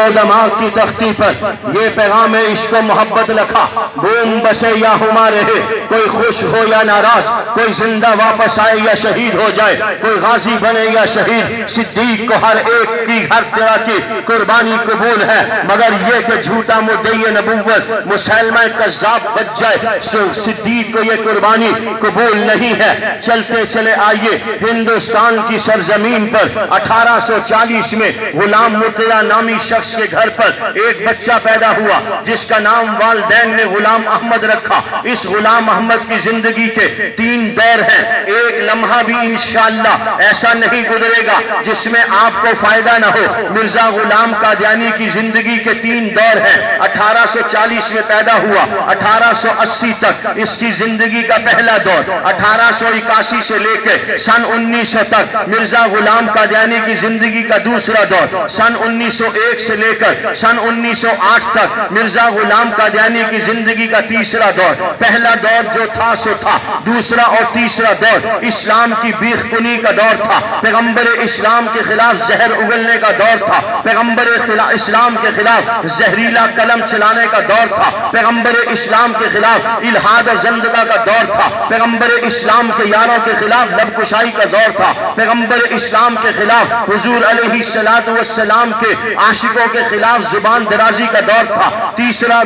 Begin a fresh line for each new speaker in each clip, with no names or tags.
و دماغ کی تختی پر یہ پیغام عشق و محبت لکھا، بوم بسے یا ہما رہے، کوئی خوش ہو یا ناراض، کوئی زندہ واپس آئے یا شہید ہو جائے، کوئی غازی بنے یا شہید، صدیق کو ہر ایک کی ہر طرح کی قربانی قبول ہے، مگر یہ کہ جھوٹا مدعی نبوت مسلمہ کذاب بچ جائے، صدیق کو یہ قربانی قبول نہیں ہے۔ چلتے چلے آئیے ہندوستان کی سرزمین پر 1840 میں غلام مرتضیٰ نامی شخص کے گھر پر ایک بچہ پیدا ہوا جس کا نام والدین نے غلام احمد رکھا۔ اس غلام احمد کی زندگی کے 3 دور ہیں، ایک لمحہ بھی انشاءاللہ ایسا نہیں گزرے گا جس میں آپ کو فائدہ نہ ہو۔ مرزا غلام قادیانی کی زندگی کے 3 دور ہیں۔ 1840 میں پیدا ہوا، 1880 تک اس کی زندگی کا پہلا دور، 1881 سے لے کے سن 1900 تک مرزا غلام قادیانی کی زندگی کا دوسرا دور، سن 1901 سے لے کر سن 1908 تک مرزا غلام قادیانی کی زندگی کا تیسرا دور۔ پہلا دور جو تھا سو تھا، دوسرا اور تیسرا دور اسلام کی بیخ کنی کا دور تھا، پیغمبر اسلام کے خلاف زہر اگلنے کا دور تھا، پیغمبر اسلام کے خلاف زہریلا قلم چلانے کا دور تھا، پیغمبر اسلام کے خلاف الہاد و زندگا کا دور تھا، پیغمبر اسلام کے یاروں کے خلاف لب کشائی کا دور تھا، پیغمبر اسلام کے خلاف حضور علیہ السلام کے عاشقوں کے خلاف زبان درازی کا دور تھا۔ دوسرا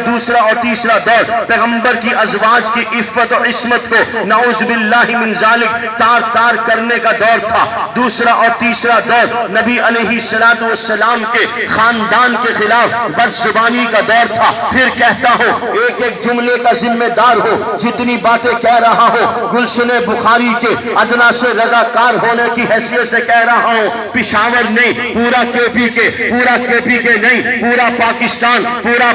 اور تیسرا دور پیغمبر کی ازواج کی عفت اور عصمت کو نعوذ باللہ من ذالک تار تار کرنے کا دور تھا۔ دوسرا اور تیسرا دور نبی علیہ السلام کے خاندان کے خلاف بد زبانی کا دور تھا۔ پھر کہتا ہوں ایک ایک جملے کا ذمہ دار ہو، جتنی باتیں کہہ رہا ہوں گلشن بخاری کے ادنا سے رضاکار ہونے کی حیثیت سے کہہ رہا ہوں۔ پشاور نہیں، پورا کے پی کے نہیں، پورا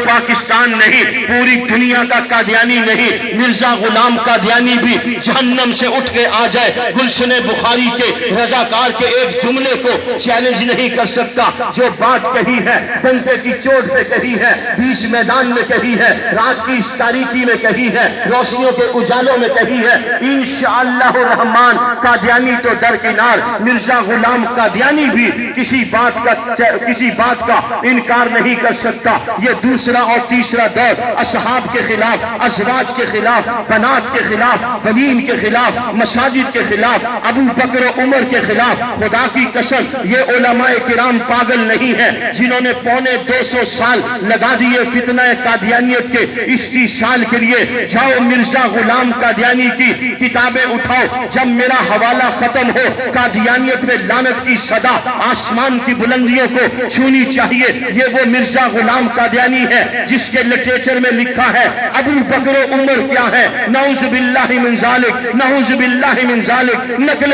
پاکستان نہیں، پوری دنیا کا قادیانی نہیں، مرزا غلام قادیانی بھی جہنم سے اٹھ کے آ جائے، گلشن بخاری کے رضاکار کے ایک جملے کو چیلنج نہیں کر سکتا۔ جو بات کہی ہے ڈنڈے کی چوٹ پہ کہی ہے، بیچ میدان میں کہی ہے، رات کی اس تاریکی میں کہی ہے، روشنیوں کے اجالوں میں کہی ہے، انشاءاللہ الرحمن قادیانی تو درکنار، مرزا غلام قادیانی بھی کسی بات کا انکار نہیں کر سکتا۔ یہ دوسرا اور تیسرا دور اصحاب کے خلاف، ازواج کے خلاف، بنات کے خلاف، بنین کے خلاف، مساجد کے خلاف، ابو بکر و عمر کے خلاف۔ خدا کی قسم یہ علماء کرام پاگل نہیں ہیں جنہوں نے 250 سال لگا دیے فتنہ قادیانیت کے استیصال کے لیے۔ جاؤ مرزا غلام قادیانی کی کتابیں اٹھاؤ، جب میرا حوالہ ختم ہو قادیانیت پہ لعنت کی صدا آسمان کی بلندیوں کو چھونی چاہیے۔ یہ وہ مرزا غلام قادیانی ہے جس کے لٹریچر میں لکھا ہے ابو بکر و عمر کیا ہے، نعوذ باللہ من ذالک، نعوذ باللہ من ذالک، نقل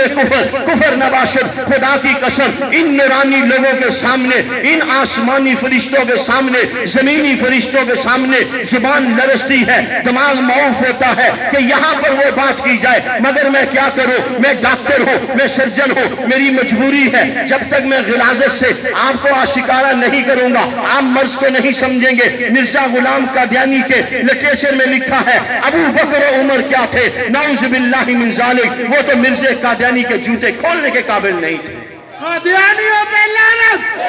کفر نباشد۔ خدا کی قسم ان نورانی لوگوں کے سامنے، ان آسمانی فرشتوں کے سامنے، زمینی فرشتوں کے سامنے زبان لرزتی ہے، دماغ معوف ہوتا ہے کہ یہاں پر وہ بات کی جائے، مگر میں کیا کروں؟ میں ڈاکٹر ہوں، میں سرجن ہوں، میری مجبوری ہے۔ جب تک میں غلاظت سے آپ کو آشکارا نہیں کروں گا آپ مرض کو نہیں سمجھیں گے۔ مرزا غلام قادیانی کے لٹریچر میں لکھا ہے ابو بکر و عمر کیا تھے، نعوذ باللہ من ذالک، وہ تو مرزا قادیانی کے جوتے کھولنے کے قابل نہیں تھے۔
قادیانیوں پہ لعنت،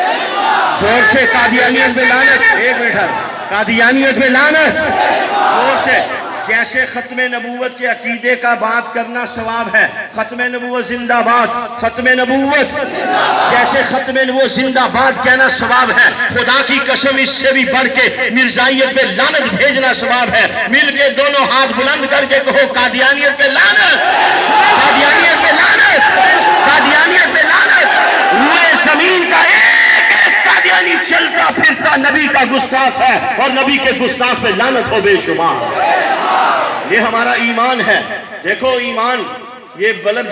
زور سے قادیانیت پہ لعنت، ایک منٹ، قادیانیت پہ لعنت، زور سے۔ جیسے ختم نبوت کے عقیدے کا بات کرنا ثواب ہے، ختم نبوت زندہ باد، ختم نبوت، جیسے ختم نبوت زندہ باد کہنا ثواب ہے، خدا کی قسم اس سے بھی بڑھ کے مرزائیت پہ لعنت بھیجنا ثواب ہے۔ مل کے دونوں ہاتھ بلند کر کے کہو قادیانیت پہ لعنت، قادیانیت پہ لعنت، قادیانیت پہ لعنت۔ روئے زمین کا ایک ایک قادیانی چلتا پھرتا نبی کا گستاخ ہے، اور نبی کے گستاخ پہ لعنت ہو بے شمار۔ یہ ہمارا ایمان ہے۔ دیکھو ایمان، یہ بلب